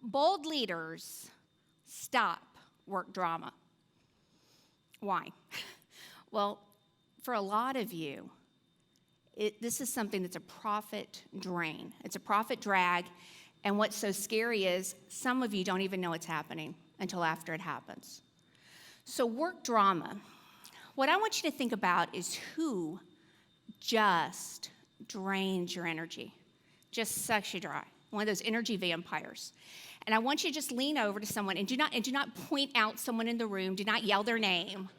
Bold leaders stop work drama. Why? Well, for a lot of you, this is something that's a profit drain. It's a profit drag, and what's so scary is some of you don't even know it's happening until after it happens. So work drama, what I want you to think about is who just drains your energy, just sucks you dry, one of those energy vampires. And I want you to just lean over to someone, and do not point out someone in the room, do not yell their name.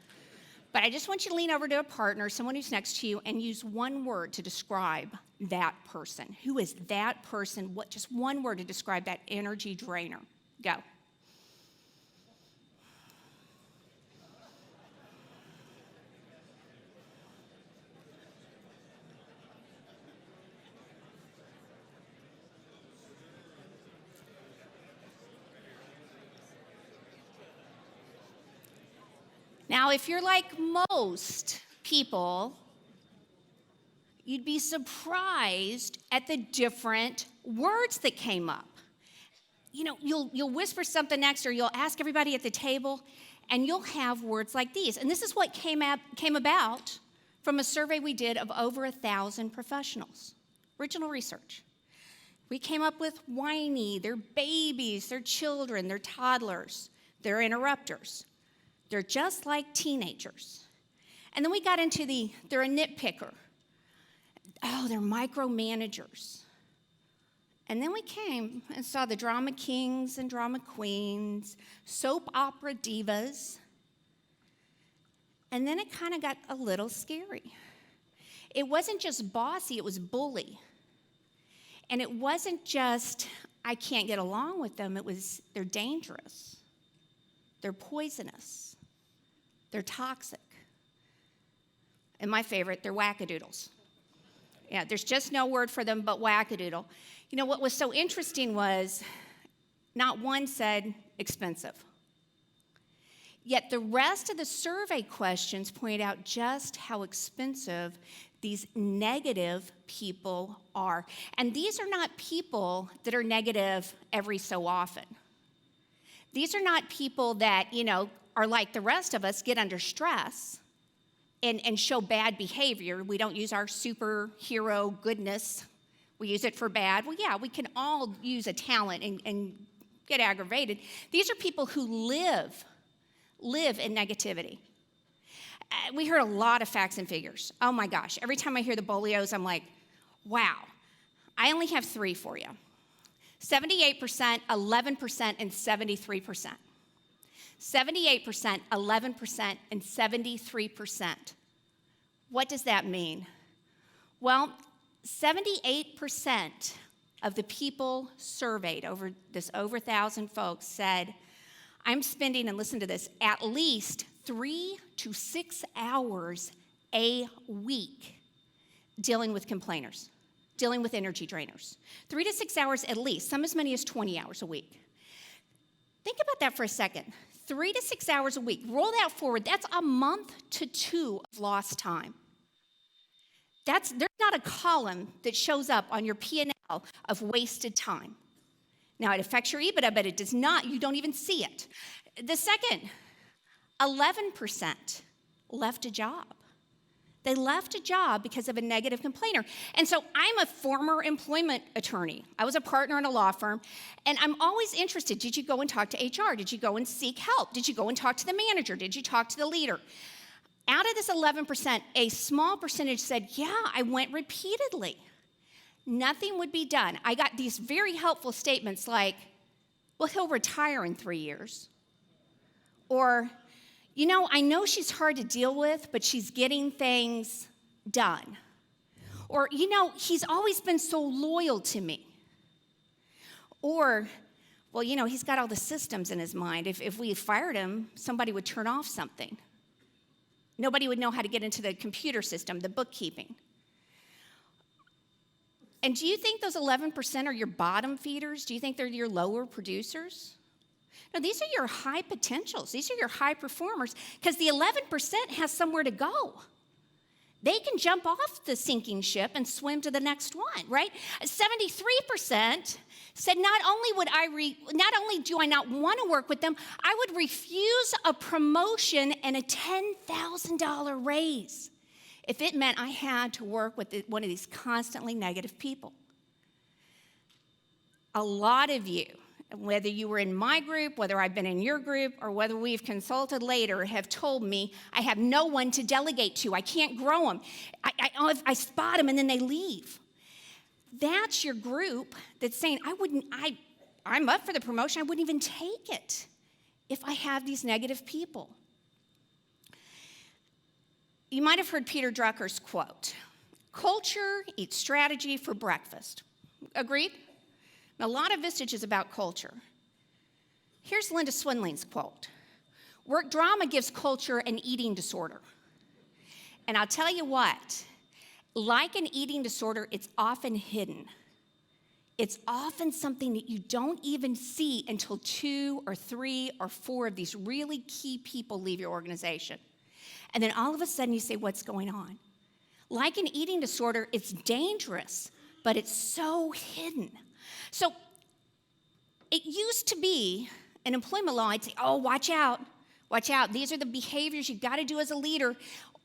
But I just want you to lean over to a partner, someone who's next to you, and use one word to describe that person. Who is that person? What? Just one word to describe that energy drainer. Go. Now, if you're like most people, you'd be surprised at the different words that came up. You know, you'll whisper something next, or you'll ask everybody at the table, and you'll have words like these. And this is what came about from a survey we did of over 1,000 professionals. Original research. We came up with whiny, they're babies, they're children, they're toddlers, they're interrupters. They're just like teenagers. And then we got into they're a nitpicker. Oh, they're micromanagers. And then we came and saw the drama kings and drama queens, soap opera divas. And then it kind of got a little scary. It wasn't just bossy, it was bully. And it wasn't just, I can't get along with them, it was, they're dangerous. They're poisonous. They're toxic. And my favorite, they're wackadoodles. Yeah, there's just no word for them but wackadoodle. You know, what was so interesting was not one said expensive. Yet the rest of the survey questions point out just how expensive these negative people are. And these are not people that are negative every so often. These are not people that, are like the rest of us, get under stress and show bad behavior. We don't use our superhero goodness. We use it for bad. Well, yeah, we can all use a talent and get aggravated. These are people who live in negativity. We heard a lot of facts and figures. Oh my gosh, every time I hear the Bolios, I'm like, wow. I only have 3 for you. 78%, 11%, and 73%. 78%, 11%, and 73%. What does that mean? Well, 78% of the people surveyed, over 1,000 folks, said, I'm spending, and listen to this, at least 3 to 6 hours a week dealing with complainers, dealing with energy drainers. 3 to 6 hours at least, some as many as 20 hours a week. Think about that for a second. 3 to 6 hours a week. Roll that forward. That's a month to 2 of lost time. There's not a column that shows up on your P&L of wasted time. Now, it affects your EBITDA, but it does not. You don't even see it. The second, 11% left a job. They left a job because of a negative complainer. And so I'm a former employment attorney. I was a partner in a law firm, and I'm always interested. Did you go and talk to HR? Did you go and seek help? Did you go and talk to the manager? Did you talk to the leader? Out of this 11%, a small percentage said, yeah, I went repeatedly. Nothing would be done. I got these very helpful statements like, well, he'll retire in 3 years. Or, I know she's hard to deal with, but she's getting things done. Or, he's always been so loyal to me. Or, well, he's got all the systems in his mind. If we fired him, somebody would turn off something. Nobody would know how to get into the computer system, the bookkeeping. And do you think those 11% are your bottom feeders? Do you think they're your lower producers? No, these are your high potentials. These are your high performers, because the 11% has somewhere to go. They can jump off the sinking ship and swim to the next one, right? 73% said not only do I not want to work with them, I would refuse a promotion and a $10,000 raise if it meant I had to work with one of these constantly negative people. A lot of you, whether you were in my group, whether I've been in your group, or whether we've consulted later, have told me I have no one to delegate to. I can't grow them. I spot them and then they leave. That's your group that's saying, I'm up for the promotion. I wouldn't even take it if I have these negative people. You might have heard Peter Drucker's quote, culture eats strategy for breakfast. Agreed? A lot of Vistage is about culture. Here's Linda Swindling's quote. Work drama gives culture an eating disorder. And I'll tell you what, like an eating disorder, it's often hidden. It's often something that you don't even see until 2 or 3 or 4 of these really key people leave your organization. And then all of a sudden you say, what's going on? Like an eating disorder, it's dangerous, but it's so hidden. So it used to be an employment law. I'd say, oh, watch out. These are the behaviors you've got to do as a leader,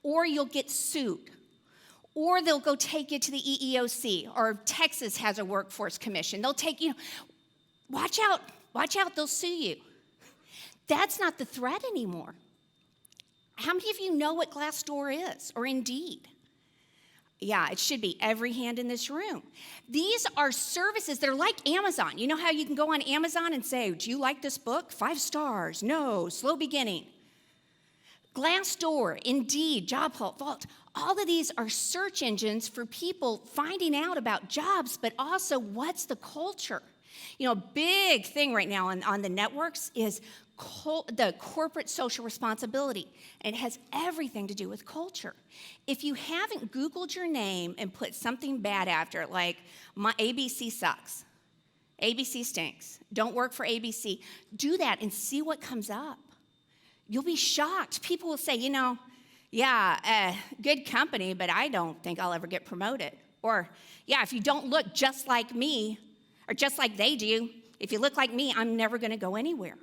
or you'll get sued. Or they'll go take you to the EEOC, or Texas has a workforce commission. They'll take you, watch out, they'll sue you. That's not the threat anymore. How many of you know what Glassdoor is, or Indeed? Yeah, it should be every hand in this room. These are services that are like Amazon. You know how you can go on Amazon and say, do you like this book? 5 stars, no, slow beginning. Glassdoor, Indeed, Job Vault, all of these are search engines for people finding out about jobs, but also what's the culture. You know, a big thing right now on the networks is the corporate social responsibility, and it has everything to do with culture. If you haven't Googled your name and put something bad after it, like my ABC sucks, ABC stinks, don't work for ABC, do that and see what comes up. You'll be shocked. People will say, good company, but I don't think I'll ever get promoted. Or, yeah, if you don't look just like me or just like they do, if you look like me, I'm never going to go anywhere.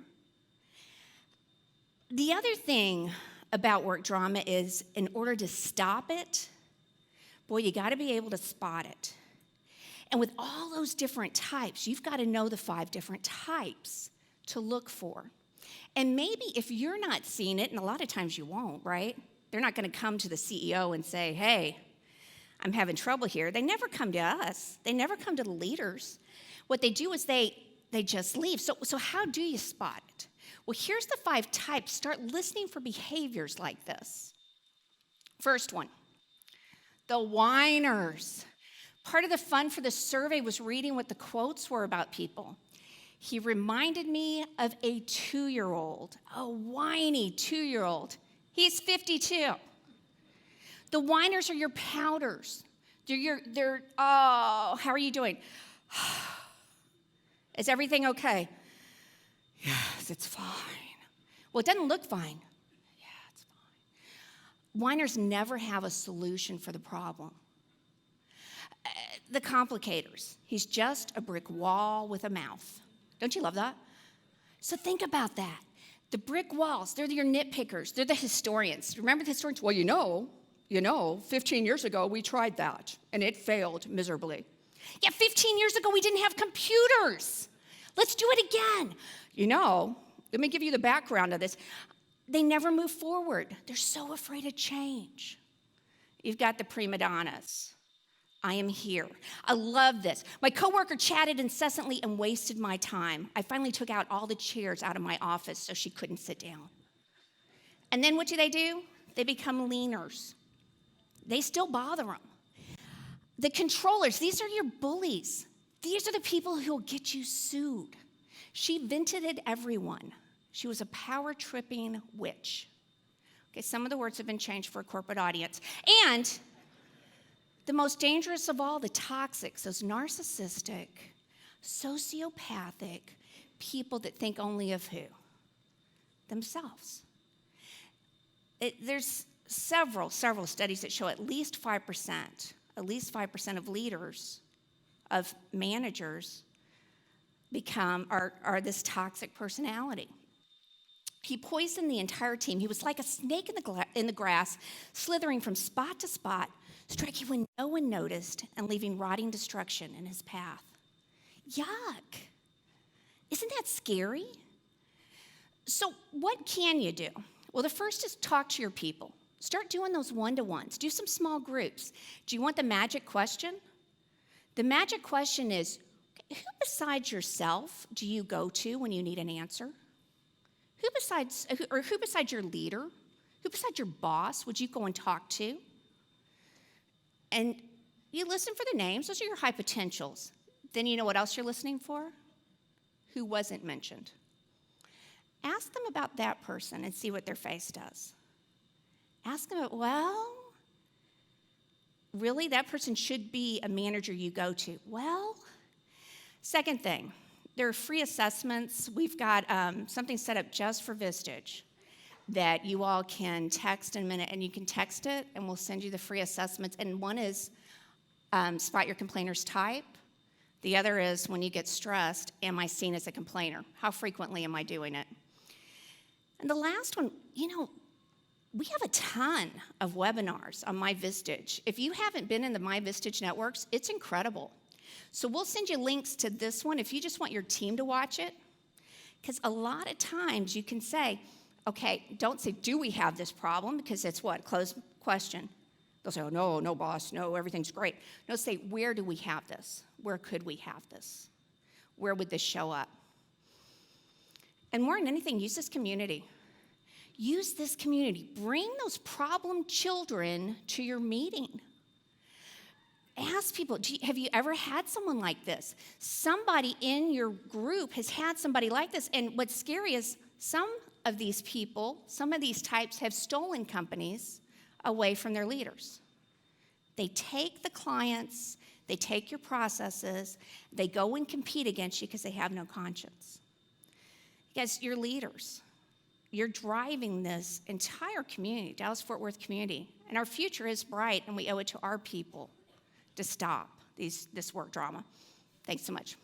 The other thing about work drama is in order to stop it, boy, you got to be able to spot it. And with all those different types, you've got to know the 5 different types to look for. And maybe if you're not seeing it, and a lot of times you won't, right? They're not going to come to the CEO and say, hey, I'm having trouble here. They never come to us. They never come to the leaders. What they do is they just leave. So how do you spot it? Well, here's the 5 types. Start listening for behaviors like this. First one, the whiners. Part of the fun for the survey was reading what the quotes were about people. He reminded me of a 2-year-old, a whiny 2-year-old. He's 52. The whiners are your pouters. How are you doing? Is everything okay? Yes, it's fine. Well, it doesn't look fine. Yeah, it's fine. Whiners never have a solution for the problem. The complicators. He's just a brick wall with a mouth. Don't you love that? So think about that. The brick walls, they're your nitpickers. They're the historians. Remember the historians? Well, you know, 15 years ago we tried that, and it failed miserably. Yeah, 15 years ago we didn't have computers. Let's do it again. Let me give you the background of this. They never move forward. They're so afraid of change. You've got the prima donnas. I am here. I love this. My coworker chatted incessantly and wasted my time. I finally took out all the chairs out of my office so she couldn't sit down. And then what do? They become leaners. They still bother them. The controllers, these are your bullies. These are the people who will get you sued. She vented at everyone. She was a power-tripping witch. Okay, some of the words have been changed for a corporate audience. And the most dangerous of all, the toxics, those narcissistic, sociopathic people that think only of who? Themselves. There's several studies that show at least 5% of leaders, of managers, are this toxic personality. He poisoned the entire team. He was like a snake in the grass, slithering from spot to spot, striking when no one noticed and leaving rotting destruction in his path. Yuck. Isn't that scary? So what can you do? Well, the first is talk to your people. Start doing those one-to-ones. Do some small groups. Do you want the magic question? The magic question is, who besides yourself do you go to when you need an answer? Who besides your leader, who besides your boss would you go and talk to? And you listen for the names. Those are your high potentials. Then you know what else you're listening for? Who wasn't mentioned. Ask them about that person and see what their face does. Ask them, well, really, that person should be a manager you go to. Well, second thing, there are free assessments. We've got something set up just for Vistage that you all can text in a minute, and you can text it, and we'll send you the free assessments. And one is spot your complainers type. The other is when you get stressed, am I seen as a complainer? How frequently am I doing it? And the last one, we have a ton of webinars on My Vistage. If you haven't been in the My Vistage networks, it's incredible. So we'll send you links to this one if you just want your team to watch it. Because a lot of times you can say, okay, don't say, do we have this problem? Because it's what? Closed question. They'll say, oh, no, boss, no, everything's great. No, say, where do we have this? Where could we have this? Where would this show up? And more than anything, use this community. Use this community. Bring those problem children to your meeting. Ask people, have you ever had someone like this? Somebody in your group has had somebody like this. And what's scary is some of these people, some of these types have stolen companies away from their leaders. They take the clients, they take your processes, they go and compete against you because they have no conscience. Guys, you're leaders. You're driving this entire community, Dallas-Fort Worth community. And our future is bright, and we owe it to our people to stop this work drama. Thanks so much.